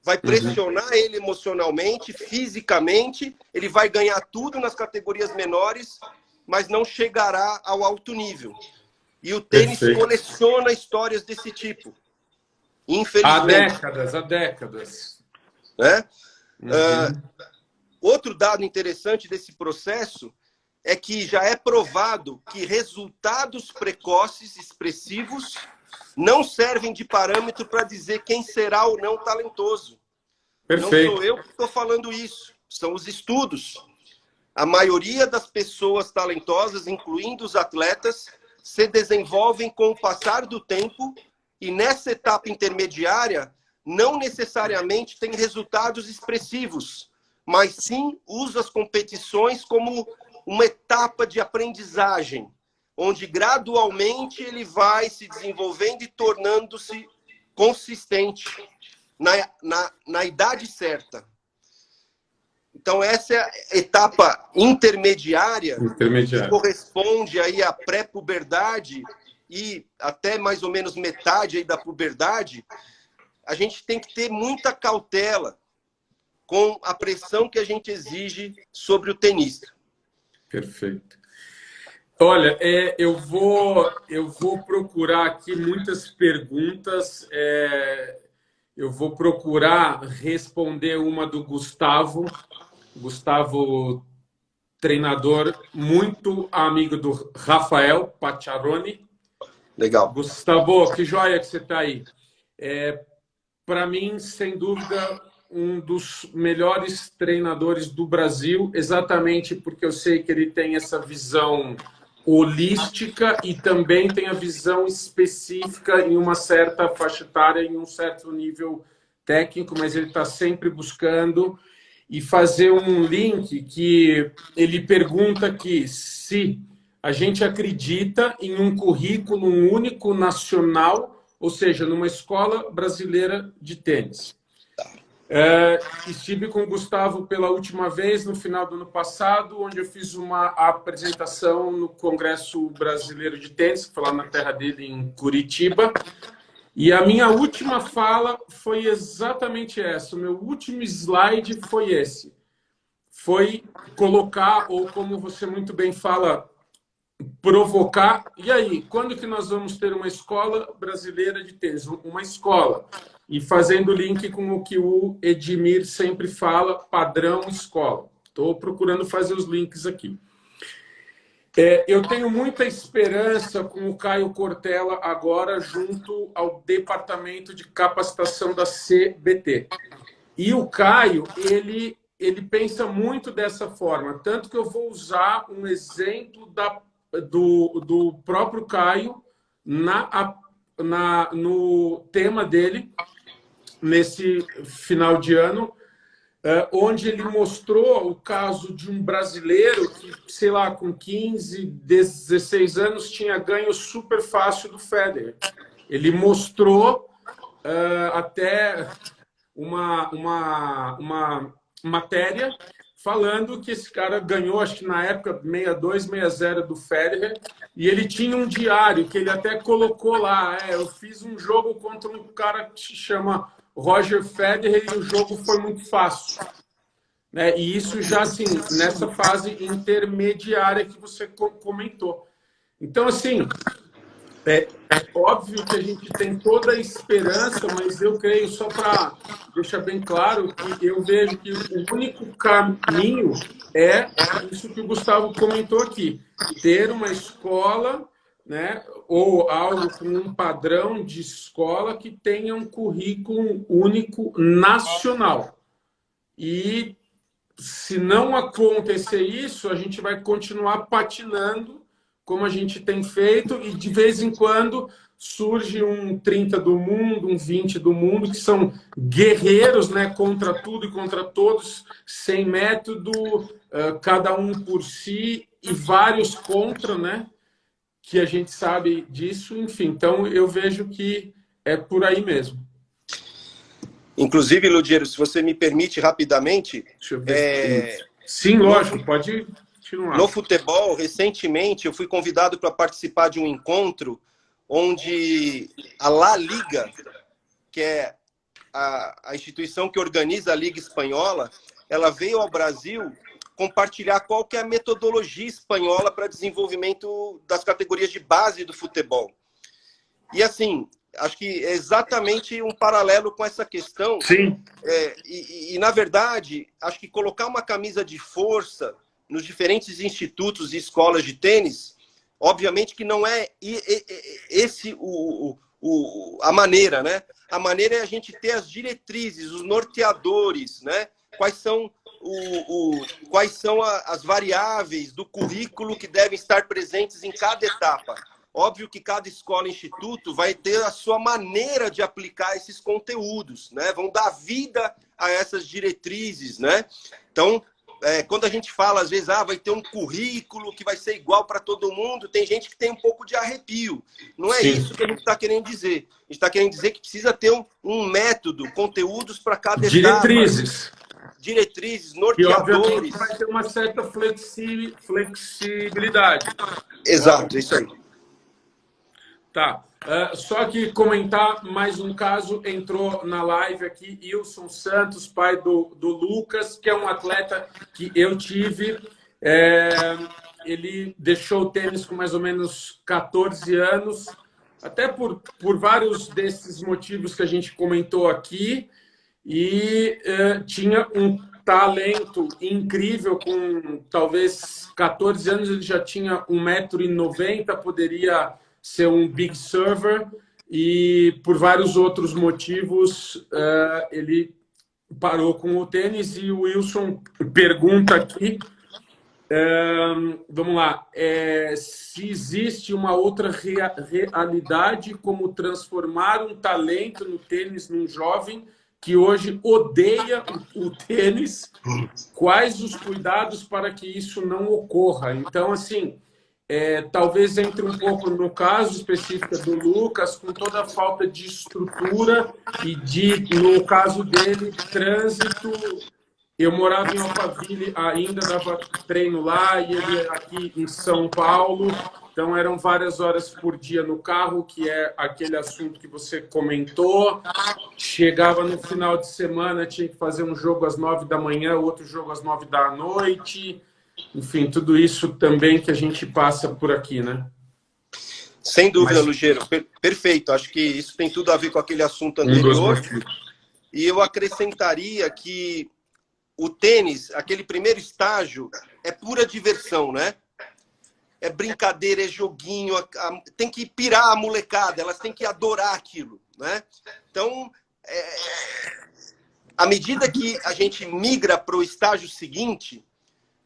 vai pressionar ele emocionalmente, fisicamente, ele vai ganhar tudo nas categorias menores, mas não chegará ao alto nível. E o tênis coleciona histórias desse tipo. Infelizmente.
Há décadas.
Né? Outro dado interessante desse processo é que já é provado que resultados precoces expressivos não servem de parâmetro para dizer quem será ou não talentoso.
Perfeito.
Não sou eu que estou falando isso, são os estudos. A maioria das pessoas talentosas, incluindo os atletas, se desenvolvem com o passar do tempo e nessa etapa intermediária não necessariamente tem resultados expressivos, mas sim usa as competições como uma etapa de aprendizagem, onde gradualmente ele vai se desenvolvendo e tornando-se consistente na idade certa. Então, essa é a etapa intermediária, que corresponde aí à pré-puberdade e até mais ou menos metade aí da puberdade. A gente tem que ter muita cautela, com a pressão que a gente exige sobre o tenista.
Perfeito. Olha, eu vou procurar aqui muitas perguntas. Eu vou procurar responder uma do Gustavo. Gustavo, treinador muito amigo do Rafael Pacciaroni.
Legal.
Gustavo, que joia que você está aí. Para mim, sem dúvida, um dos melhores treinadores do Brasil, exatamente porque eu sei que ele tem essa visão holística e também tem a visão específica em uma certa faixa etária, em um certo nível técnico, mas ele está sempre buscando e fazer um link que ele pergunta aqui se a gente acredita em um currículo único nacional, ou seja, numa escola brasileira de tênis. Estive com o Gustavo pela última vez no final do ano passado, onde eu fiz uma apresentação no Congresso Brasileiro de Tênis, que foi lá na terra dele, em Curitiba. E a minha última fala foi exatamente essa. O meu último slide foi esse. Foi colocar, ou como você muito bem fala, provocar. E aí, quando que nós vamos ter uma escola brasileira de tênis? Uma escola. E fazendo link com o que o Edmir sempre fala, padrão escola. Estou procurando fazer os links aqui. Eu tenho muita esperança com o Caio Cortella agora junto ao Departamento de Capacitação da CBT. E o Caio, ele pensa muito dessa forma. Tanto que eu vou usar um exemplo do próprio Caio no tema dele, nesse final de ano, onde ele mostrou o caso de um brasileiro que, sei lá, com 15, 16 anos, tinha ganho super fácil do Federer. Ele mostrou até uma matéria falando que esse cara ganhou, acho que na época, 62, 60 do Federer, e ele tinha um diário que ele até colocou lá. Eu fiz um jogo contra um cara que se chama Roger Federer e o jogo foi muito fácil. E isso já, assim, nessa fase intermediária que você comentou. Então, assim, é óbvio que a gente tem toda a esperança, mas eu creio, só para deixar bem claro, que eu vejo que o único caminho é isso que o Gustavo comentou aqui, ter uma escola, né, ou algo com um padrão de escola que tenha um currículo único nacional. E se não acontecer isso, a gente vai continuar patinando como a gente tem feito, e de vez em quando surge um 30 do mundo, um 20 do mundo, que são guerreiros, né, contra tudo e contra todos, sem método, cada um por si, e vários contra, né, que a gente sabe disso, enfim. Então, eu vejo que é por aí mesmo.
Inclusive, Ludiero, se você me permite rapidamente...
Deixa eu ver. Sim, lógico, pode...
No futebol, recentemente, eu fui convidado para participar de um encontro onde a La Liga, que é a instituição que organiza a Liga Espanhola, ela veio ao Brasil compartilhar qual que é a metodologia espanhola para desenvolvimento das categorias de base do futebol. E, assim, acho que é exatamente um paralelo com essa questão.
Sim.
Na verdade, acho que colocar uma camisa de força nos diferentes institutos e escolas de tênis, obviamente que não é esse a maneira, né? A maneira é a gente ter as diretrizes, os norteadores, né? Quais são as variáveis do currículo que devem estar presentes em cada etapa. Óbvio que cada escola e instituto vai ter a sua maneira de aplicar esses conteúdos, né? Vão dar vida a essas diretrizes, né? Então, quando a gente fala, às vezes, vai ter um currículo que vai ser igual para todo mundo, tem gente que tem um pouco de arrepio. Não é Sim. isso que a gente está querendo dizer. A gente está querendo dizer que precisa ter um método, conteúdos para cada
diretrizes.
Etapa. Diretrizes, norteadores.
E, obviamente, vai ter uma certa flexibilidade.
Exato, isso aí.
Tá. Só que comentar mais um caso, entrou na live aqui, Ilson Santos, pai do Lucas, que é um atleta que eu tive. Ele deixou o tênis com mais ou menos 14 anos, até por vários desses motivos que a gente comentou aqui, e tinha um talento incrível, com talvez 14 anos ele já tinha 1,90 m, poderia ser um big server, e por vários outros motivos ele parou com o tênis. E o Wilson pergunta aqui, vamos lá, se existe uma outra realidade como transformar um talento no tênis num jovem que hoje odeia o tênis, quais os cuidados para que isso não ocorra? Então, assim, talvez entre um pouco no caso específico do Lucas, com toda a falta de estrutura e no caso dele, trânsito. Eu morava em Alphaville, ainda dava treino lá, e ele aqui em São Paulo. Então, eram várias horas por dia no carro, que é aquele assunto que você comentou. Chegava no final de semana, tinha que fazer um jogo às 9 da manhã, outro jogo às 9 da noite. Enfim, tudo isso também que a gente passa por aqui, né?
Sem dúvida, Lugero. Perfeito. Acho que isso tem tudo a ver com aquele assunto anterior. E eu acrescentaria que o tênis, aquele primeiro estágio, é pura diversão, né? É brincadeira, é joguinho, tem que pirar a molecada, elas têm que adorar aquilo, né? Então, à medida que a gente migra para o estágio seguinte,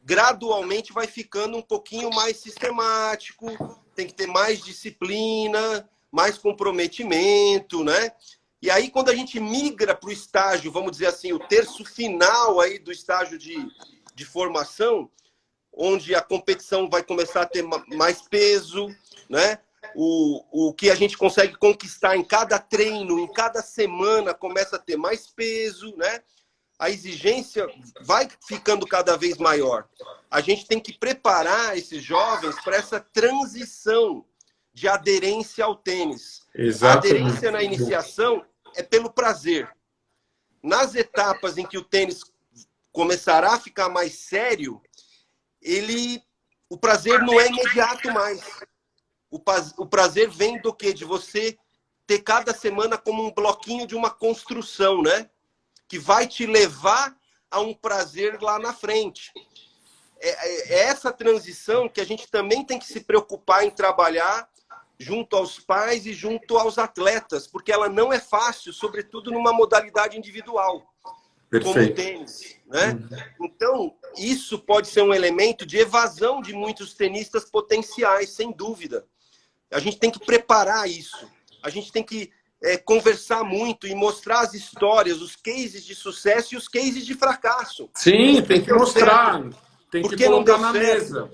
gradualmente vai ficando um pouquinho mais sistemático, tem que ter mais disciplina, mais comprometimento, né? E aí, quando a gente migra para o estágio, vamos dizer assim, o terço final aí do estágio de formação, onde a competição vai começar a ter mais peso, né? O que a gente consegue conquistar em cada treino, em cada semana, começa a ter mais peso, né? A exigência vai ficando cada vez maior. A gente tem que preparar esses jovens para essa transição de aderência ao tênis. Exatamente. A aderência na iniciação é pelo prazer. Nas etapas em que o tênis começará a ficar mais sério, o prazer não é imediato mais. O prazer vem do quê? De você ter cada semana como um bloquinho de uma construção, né? Que vai te levar a um prazer lá na frente. É essa transição que a gente também tem que se preocupar em trabalhar junto aos pais e junto aos atletas, porque ela não é fácil, sobretudo numa modalidade individual. Perfeito. Como o tênis, né? Então, isso pode ser um elemento de evasão de muitos tenistas potenciais, sem dúvida. A gente tem que preparar isso. A gente tem que conversar muito e mostrar as histórias, os cases de sucesso e os cases de fracasso.
Sim, tem que mostrar. Tem que colocar na mesa.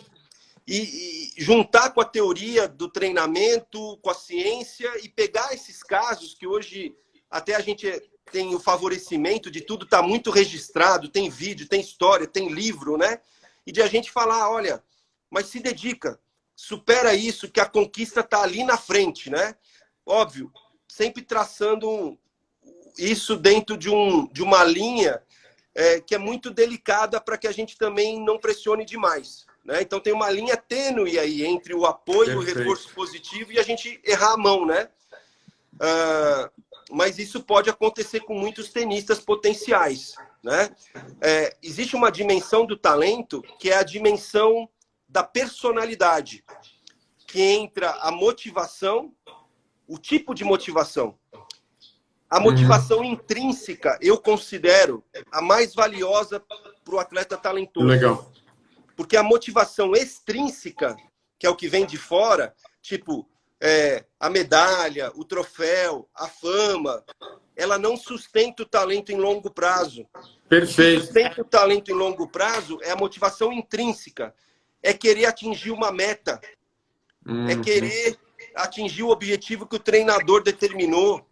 E juntar com a teoria do treinamento, com a ciência, e pegar esses casos que hoje até a gente tem o favorecimento de tudo estar muito registrado, tem vídeo, tem história, tem livro, né? E de a gente falar, olha, mas se dedica, supera isso, que a conquista está ali na frente, né? Óbvio, sempre traçando isso dentro de uma linha que é muito delicada para que a gente também não pressione demais. Né? Então tem uma linha tênue aí entre o apoio, o reforço positivo e a gente errar a mão, né? Mas isso pode acontecer com muitos tenistas potenciais, né? Existe uma dimensão do talento que é a dimensão da personalidade, que entra a motivação, o tipo de motivação. A motivação intrínseca eu considero a mais valiosa para o atleta talentoso.
Legal.
Porque a motivação extrínseca, que é o que vem de fora, tipo a medalha, o troféu, a fama, ela não sustenta o talento em longo prazo.
Perfeito.
O que sustenta o talento em longo prazo é a motivação intrínseca. É querer atingir uma meta. É querer atingir o objetivo que o treinador determinou.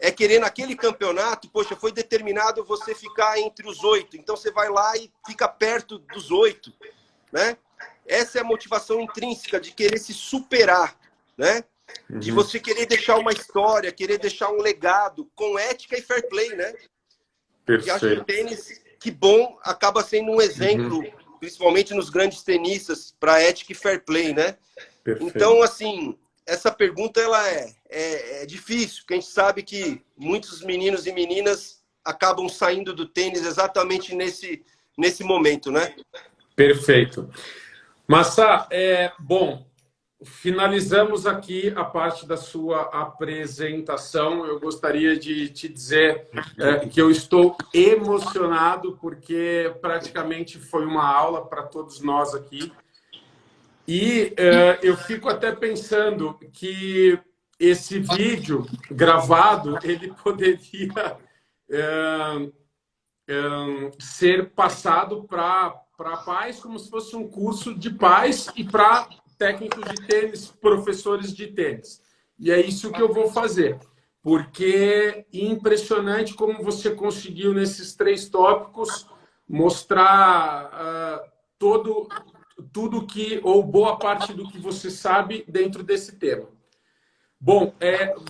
É querer naquele campeonato, poxa, foi determinado você ficar entre os 8. Então você vai lá e fica perto dos 8. Né? Essa é a motivação intrínseca de querer se superar. Né? De você querer deixar uma história, querer deixar um legado com ética e fair play, né? E acho que o tênis, que bom, acaba sendo um exemplo, principalmente nos grandes tenistas, para ética e fair play, né?
Perfeito.
Então, assim, essa pergunta ela é difícil, porque a gente sabe que muitos meninos e meninas acabam saindo do tênis exatamente nesse momento, né?
Perfeito. Massa, bom, finalizamos aqui a parte da sua apresentação. Eu gostaria de te dizer que eu estou emocionado, porque praticamente foi uma aula para todos nós aqui. E eu fico até pensando que esse vídeo gravado, ele poderia ser passado para pais como se fosse um curso de pais e para técnicos de tênis, professores de tênis. E é isso que eu vou fazer, porque é impressionante como você conseguiu, nesses 3 tópicos, mostrar tudo que, ou boa parte do que você sabe dentro desse tema. Bom,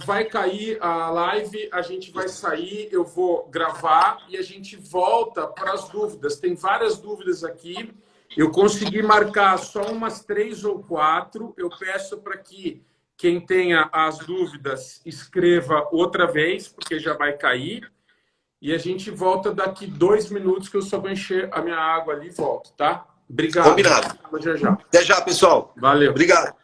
vai cair a live, a gente vai sair, eu vou gravar e a gente volta para as dúvidas. Tem várias dúvidas aqui. Eu consegui marcar só umas 3 ou 4. Eu peço para que quem tenha as dúvidas escreva outra vez, porque já vai cair. E a gente volta daqui 2 minutos, que eu só vou encher a minha água ali e volto, tá? Obrigado.
Combinado.
Já, já.
Até já, pessoal.
Valeu.
Obrigado.